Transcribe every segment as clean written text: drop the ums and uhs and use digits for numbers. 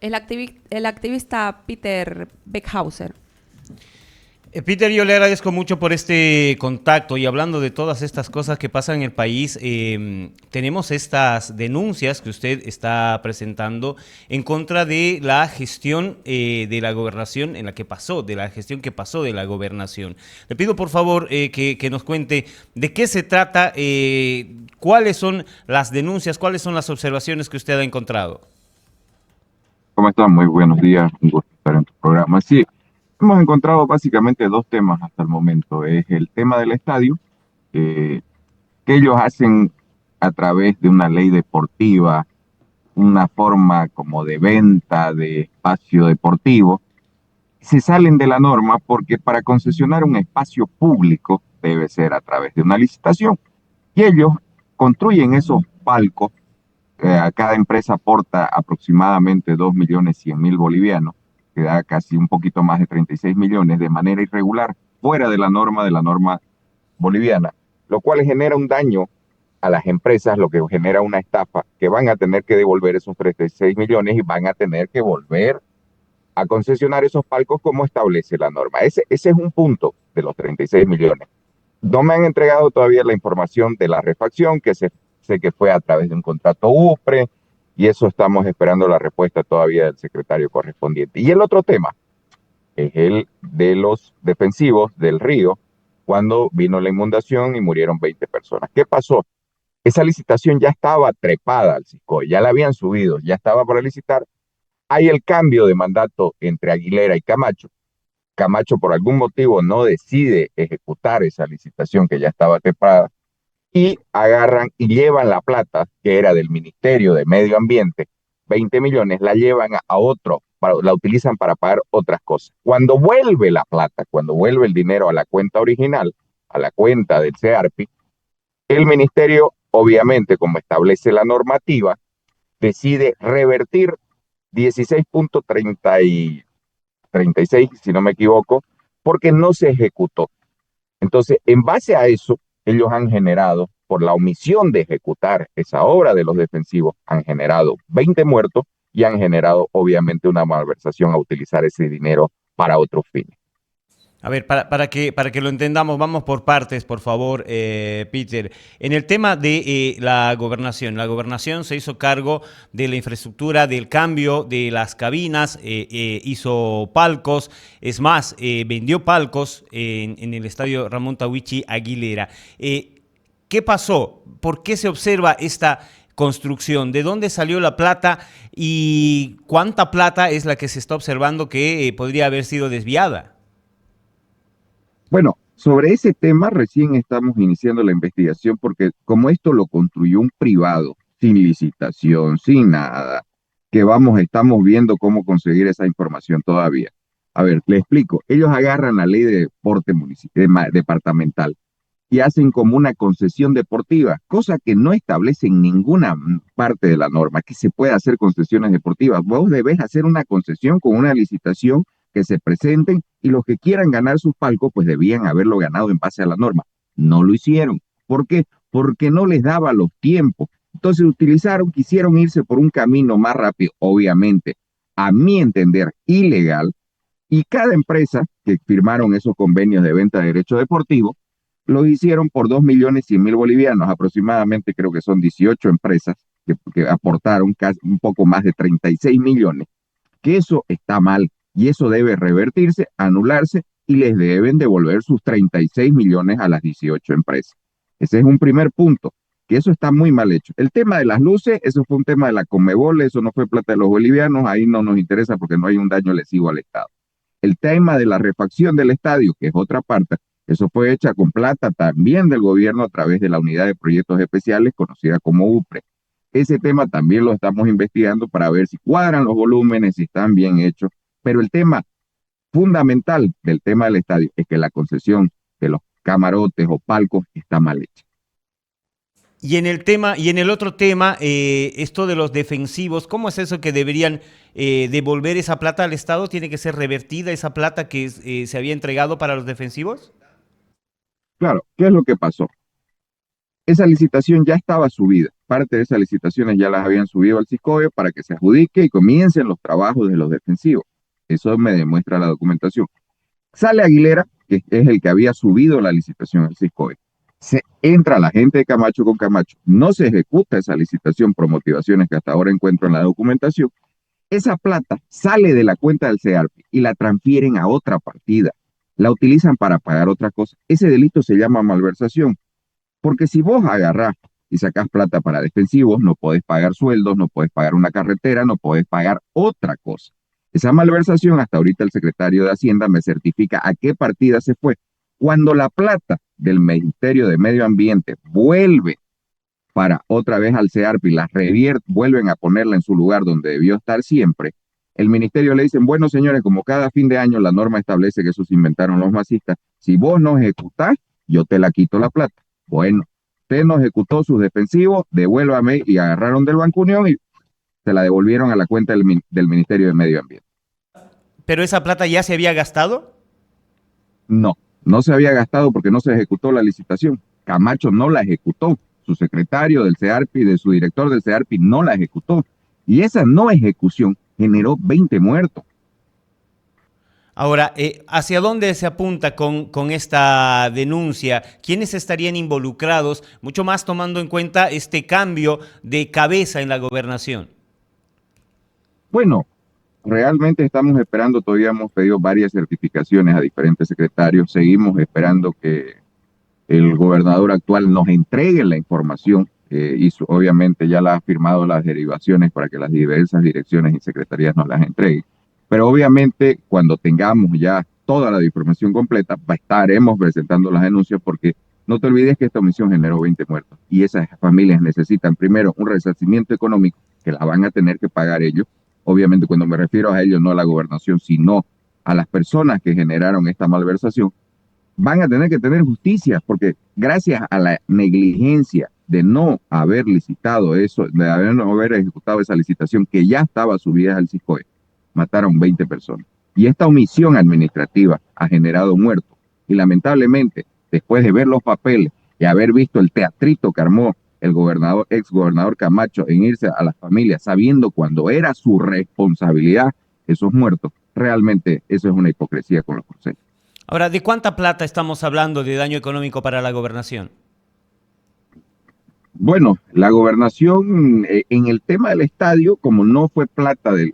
El activista Peter Beckhauser. Peter, yo le agradezco mucho por este contacto y hablando de todas estas cosas que pasan en el país, tenemos estas denuncias que usted está presentando en contra de la gestión de la gobernación en la que pasó, de la gestión que pasó de la gobernación. Le pido por favor que nos cuente de qué se trata, cuáles son las denuncias, cuáles son las observaciones que usted ha encontrado. ¿Cómo están? Muy buenos días, un gusto estar en tu programa. Sí, hemos encontrado básicamente dos temas hasta el momento. Es el tema del estadio, eh, que ellos hacen a través de una ley deportiva, una forma como de venta de espacio deportivo. Se salen de la norma porque para concesionar un espacio público debe ser a través de una licitación. Y ellos construyen esos palcos. A cada empresa aporta aproximadamente 2.100.000 bolivianos, que da casi un poquito más de 36 millones de manera irregular, fuera de la norma boliviana, lo cual genera un daño a las empresas, lo que genera una estafa, que van a tener que devolver esos 36 millones y van a tener que volver a concesionar esos palcos como establece la norma. Ese es un punto de los 36 millones. No me han entregado todavía la información de la refacción, que sé que fue a través de un contrato UPRE, y eso estamos esperando la respuesta todavía del secretario correspondiente. Y el otro tema es el de los defensivos del río, cuando vino la inundación y murieron 20 personas. ¿Qué pasó? Esa licitación ya estaba trepada al CISCOI, ya la habían subido, ya estaba para licitar. Hay el cambio de mandato entre Aguilera y Camacho. Camacho por algún motivo no decide ejecutar esa licitación que ya estaba trepada y agarran y llevan la plata que era del Ministerio de Medio Ambiente, 20 millones, la llevan a otro, la utilizan para pagar otras cosas. Cuando vuelve la plata, cuando vuelve el dinero a la cuenta original, a la cuenta del CEARPI, el ministerio, obviamente, como establece la normativa, decide revertir 16.36, si no me equivoco, porque no se ejecutó. Entonces, en base a eso, ellos han generado, por la omisión de ejecutar esa obra de los defensivos, han generado 20 muertos y han generado, obviamente, una malversación a utilizar ese dinero para otros fines. A ver, para que lo entendamos, vamos por partes, por favor, Peter. En el tema de la gobernación se hizo cargo de la infraestructura, del cambio de las cabinas, hizo palcos, es más, vendió palcos en el estadio Ramón Tahuichi Aguilera. ¿Qué pasó? ¿Por qué se observa esta construcción? ¿De dónde salió la plata y cuánta plata es la que se está observando que podría haber sido desviada? Bueno, sobre ese tema recién estamos iniciando la investigación porque como esto lo construyó un privado, sin licitación, sin nada, estamos viendo cómo conseguir esa información todavía. A ver, le explico. Ellos agarran la ley de deporte departamental y hacen como una concesión deportiva, cosa que no establece en ninguna parte de la norma, que se puede hacer concesiones deportivas. Vos debés hacer una concesión con una licitación que se presenten y los que quieran ganar sus palcos, pues debían haberlo ganado en base a la norma. No lo hicieron. ¿Por qué? Porque no les daba los tiempos. Entonces quisieron irse por un camino más rápido, obviamente, a mi entender, ilegal, y cada empresa que firmaron esos convenios de venta de derechos deportivos, lo hicieron por 2.100.000 bolivianos, aproximadamente creo que son 18 empresas que aportaron casi un poco más de 36 millones, que eso está mal y eso debe revertirse, anularse y les deben devolver sus 36 millones a las 18 empresas. Ese es un primer punto, que eso está muy mal hecho. El tema de las luces, eso fue un tema de la Conmebol, eso no fue plata de los bolivianos, ahí no nos interesa porque no hay un daño lesivo al Estado. El tema de la refacción del estadio, que es otra parte, eso fue hecha con plata también del gobierno a través de la unidad de proyectos especiales conocida como UPRE. Ese tema también lo estamos investigando para ver si cuadran los volúmenes, si están bien hechos, pero el tema fundamental del tema del estadio es que la concesión de los camarotes o palcos está mal hecha. Y en el tema, y en el otro tema, esto de los defensivos, ¿cómo es eso que deberían devolver esa plata al Estado? ¿Tiene que ser revertida esa plata que se había entregado para los defensivos? Claro, ¿qué es lo que pasó? Esa licitación ya estaba subida. parte de esas licitaciones ya las habían subido al SISCOE para que se adjudique y comiencen los trabajos de los defensivos. Eso me demuestra la documentación. Sale Aguilera, que es el que había subido la licitación al SISCOE. Entra la gente de Camacho con Camacho, no se ejecuta esa licitación por motivaciones que hasta ahora encuentro en la documentación. Esa plata sale de la cuenta del CEARPI y la transfieren a otra partida. La utilizan para pagar otra cosa. Ese delito se llama malversación. Porque si vos agarrás y sacás plata para defensivos, no podés pagar sueldos, no podés pagar una carretera, no podés pagar otra cosa. Esa malversación, hasta ahorita el secretario de Hacienda me certifica a qué partida se fue. Cuando la plata del Ministerio de Medio Ambiente vuelve para otra vez al CEARPI, las vuelven a ponerla en su lugar donde debió estar siempre, el ministerio le dicen, bueno señores, como cada fin de año la norma establece que eso se inventaron los masistas, si vos no ejecutás, yo te la quito la plata. Bueno, usted no ejecutó sus defensivos, devuélvame, y agarraron del Banco Unión y se la devolvieron a la cuenta del Ministerio de Medio Ambiente. ¿Pero esa plata ya se había gastado? No, no se había gastado porque no se ejecutó la licitación. Camacho no la ejecutó. Su secretario del CEARPI, de su director del CEARPI, no la ejecutó. Y esa no ejecución generó 20 muertos. Ahora, ¿hacia dónde se apunta con esta denuncia? ¿Quiénes estarían involucrados? Mucho más tomando en cuenta este cambio de cabeza en la gobernación. Bueno, realmente estamos esperando, todavía hemos pedido varias certificaciones a diferentes secretarios. Seguimos esperando que el gobernador actual nos entregue la información y obviamente ya la ha firmado las derivaciones para que las diversas direcciones y secretarías nos las entreguen. Pero obviamente cuando tengamos ya toda la información completa, estaremos presentando las denuncias porque no te olvides que esta omisión generó 20 muertos y esas familias necesitan primero un resarcimiento económico que la van a tener que pagar ellos. Obviamente cuando me refiero a ellos, no a la gobernación, sino a las personas que generaron esta malversación, van a tener que tener justicia porque gracias a la negligencia de no haber licitado eso, de no haber ejecutado esa licitación que ya estaba subida al SISCOE, mataron 20 personas. Y esta omisión administrativa ha generado muertos. Y lamentablemente, después de ver los papeles y haber visto el teatrito que armó el ex gobernador Camacho en irse a las familias, sabiendo cuando era su responsabilidad esos muertos, realmente eso es una hipocresía con los cruceños. Ahora, ¿de cuánta plata estamos hablando de daño económico para la gobernación? Bueno, la gobernación en el tema del estadio, como no fue plata de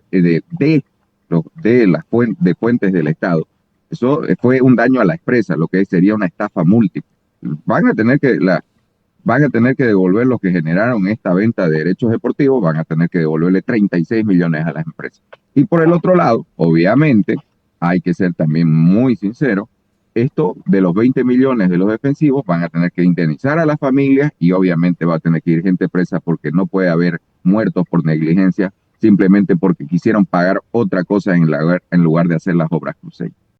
fuentes del Estado, eso fue un daño a la empresa, lo que sería una estafa múltiple. Van a tener que devolver los que generaron esta venta de derechos deportivos, van a tener que devolverle 36 millones a las empresas. Y por el otro lado, obviamente, hay que ser también muy sincero, esto de los 20 millones de los defensivos van a tener que indemnizar a las familias y obviamente va a tener que ir gente presa porque no puede haber muertos por negligencia simplemente porque quisieron pagar otra cosa en lugar de hacer las obras cruceñas.